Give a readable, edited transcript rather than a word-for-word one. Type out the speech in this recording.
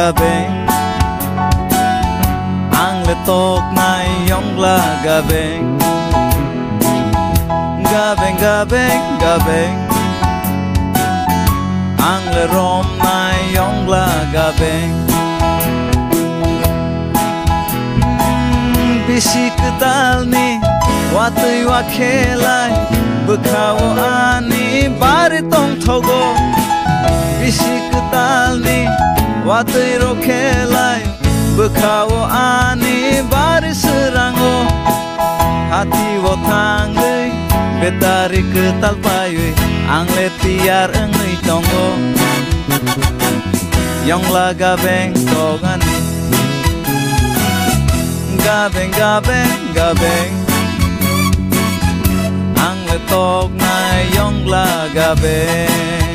gabeng ang letok na yongla gabeng Gabeng gabeng gabeng ang lerom na yongla gabeng Bisi kedal ni watui wakelai bekhawo ani bari tong thogo Bisi kedal ni watui rokelai bekhawo ani bari serango hati wo tanggai betari ketal payui ang letiar engui tonggo yongla gabeng togani Gabeng gabeng gabeng ang letok na yongla gabeng